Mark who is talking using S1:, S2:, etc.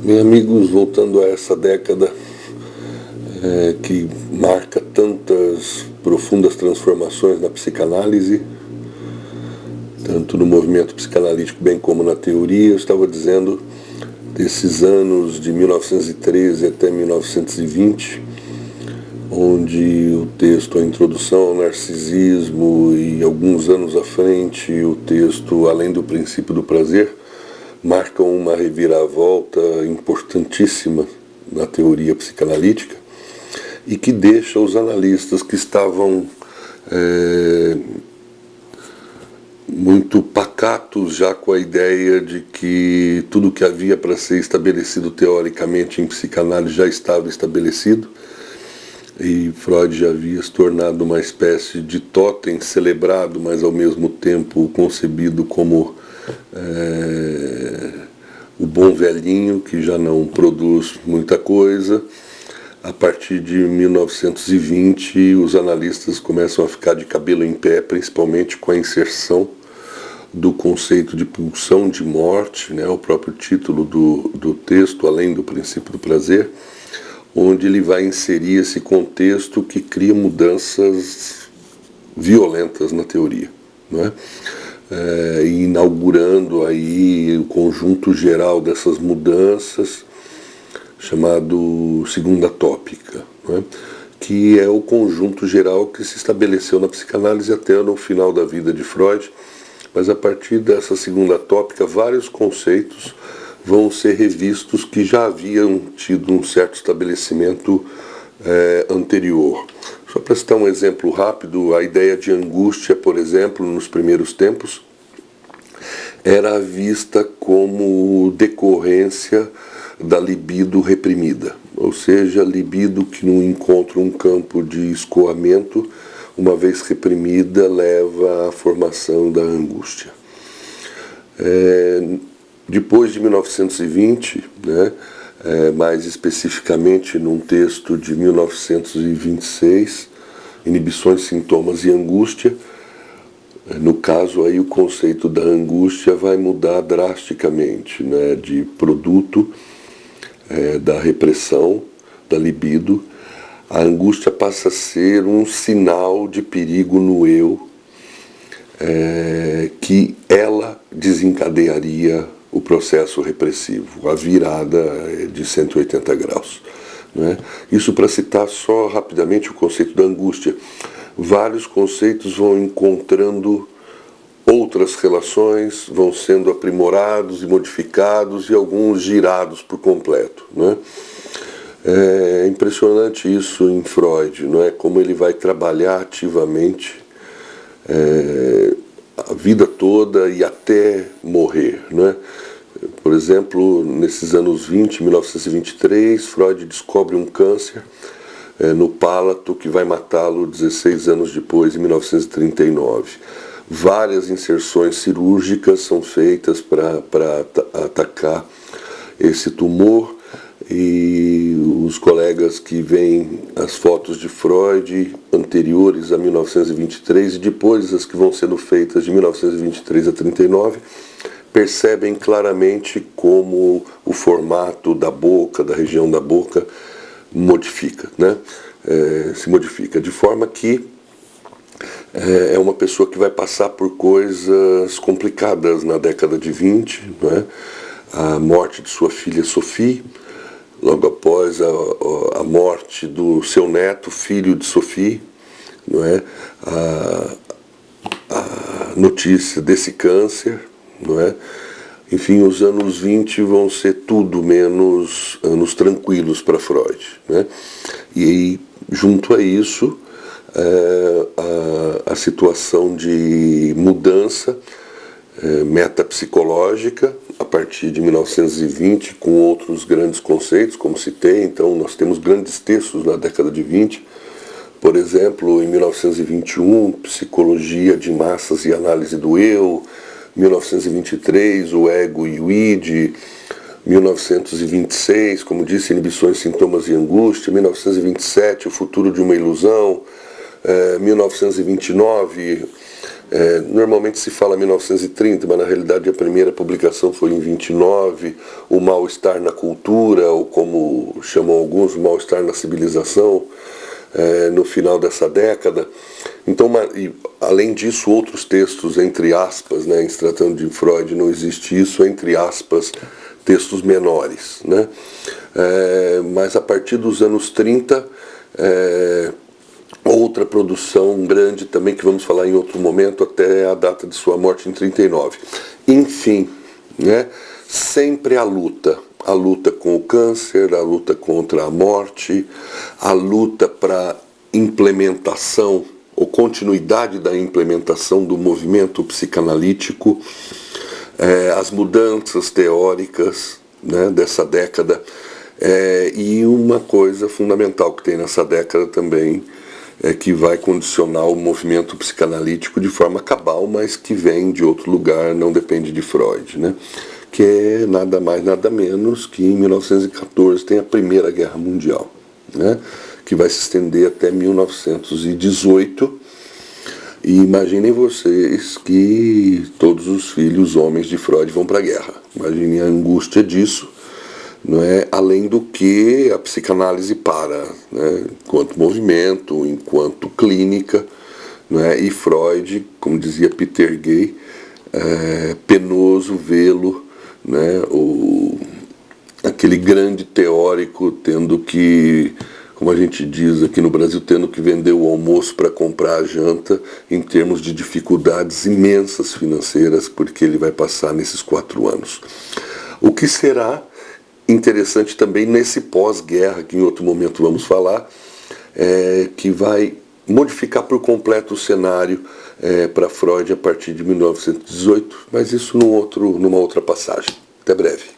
S1: Meus amigos, voltando a essa década que marca tantas profundas transformações na psicanálise, tanto no movimento psicanalítico bem como na teoria, eu estava dizendo desses anos de 1913 até 1920, onde o texto A Introdução ao Narcisismo e alguns anos à frente o texto Além do Princípio do Prazer marcam uma reviravolta importantíssima na teoria psicanalítica e que deixa os analistas que estavam muito pacatos já com a ideia de que tudo que havia para ser estabelecido teoricamente em psicanálise já estava estabelecido, e Freud já havia se tornado uma espécie de totem celebrado, mas ao mesmo tempo concebido como o bom velhinho que já não produz muita coisa. A partir de 1920, os analistas começam a ficar de cabelo em pé, principalmente com a inserção do conceito de pulsão de morte, né, o próprio título do texto, Além do Princípio do Prazer, onde ele vai inserir esse contexto que cria mudanças violentas na teoria, não é? Inaugurando aí o conjunto geral dessas mudanças, chamado segunda tópica, não é? Que é o conjunto geral que se estabeleceu na psicanálise até no final da vida de Freud, mas a partir dessa segunda tópica vários conceitos vão ser revistos que já haviam tido um certo estabelecimento anterior. Só para citar um exemplo rápido, a ideia de angústia, por exemplo, nos primeiros tempos, era vista como decorrência da libido reprimida, ou seja, libido que não encontra um campo de escoamento, uma vez reprimida, leva à formação da angústia. Depois de 1920, né, mais especificamente num texto de 1926, Inibições, Sintomas e Angústia, no caso aí o conceito da angústia vai mudar drasticamente, né, de produto da repressão, da libido. A angústia passa a ser um sinal de perigo no eu, que ela desencadearia o processo repressivo, a virada de 180 graus. Né? Isso para citar só rapidamente o conceito da angústia. Vários conceitos vão encontrando outras relações, vão sendo aprimorados e modificados e alguns girados por completo. Né? É impressionante isso em Freud, não é? Como ele vai trabalhar ativamente a vida toda e até morrer, né? Por exemplo, nesses anos 20, 1923, Freud descobre um câncer no palato que vai matá-lo 16 anos depois, em 1939. Várias inserções cirúrgicas são feitas para atacar esse tumor, e os colegas que veem as fotos de Freud anteriores a 1923 e depois as que vão sendo feitas de 1923 a 39 percebem claramente como o formato da boca, da região da boca, modifica, né? Se modifica, de forma que é uma pessoa que vai passar por coisas complicadas na década de 20, né? A morte de sua filha Sophie, logo após a morte do seu neto, filho de Sophie, não é? A notícia desse câncer, não é? Enfim, os anos 20 vão ser tudo menos anos tranquilos para Freud, né? E junto a isso, a situação de mudança metapsicológica, a partir de 1920, com outros grandes conceitos, como citei. Então nós temos grandes textos na década de 20, por exemplo, em 1921, Psicologia de Massas e Análise do Eu, 1923, O Ego e o Id, 1926, como disse, Inibições, Sintomas e Angústia, 1927, O Futuro de uma Ilusão, 1929, Normalmente se fala 1930, mas na realidade a primeira publicação foi em 29, o mal-estar na cultura, ou como chamam alguns, o mal-estar na civilização, no final dessa década. Então, além disso, outros textos, entre aspas, né, em se tratando de Freud, não existe isso, entre aspas, textos menores, né? Mas a partir dos anos 30, outra produção grande também, que vamos falar em outro momento, até a data de sua morte em 39. Enfim, né, sempre a luta com o câncer, a luta contra a morte, a luta para implementação ou continuidade da implementação do movimento psicanalítico, as mudanças teóricas, né, dessa década, e uma coisa fundamental que tem nessa década também, que vai condicionar o movimento psicanalítico de forma cabal, mas que vem de outro lugar, não depende de Freud, né? Que é nada mais, nada menos que em 1914 tem a Primeira Guerra Mundial, né? Que vai se estender até 1918. E imaginem vocês que todos os filhos homens de Freud vão para a guerra. Imaginem a angústia disso. Não é? Além do que a psicanálise para, né? Enquanto movimento, enquanto clínica, não é? E Freud, como dizia Peter Gay, penoso vê-lo, né? Aquele grande teórico tendo que, como a gente diz aqui no Brasil, tendo que vender o almoço para comprar a janta, em termos de dificuldades imensas financeiras, porque ele vai passar nesses 4 anos. O que será interessante também nesse pós-guerra, que em outro momento vamos falar, que vai modificar por completo o cenário para Freud a partir de 1918, mas isso numa outra passagem. Até breve.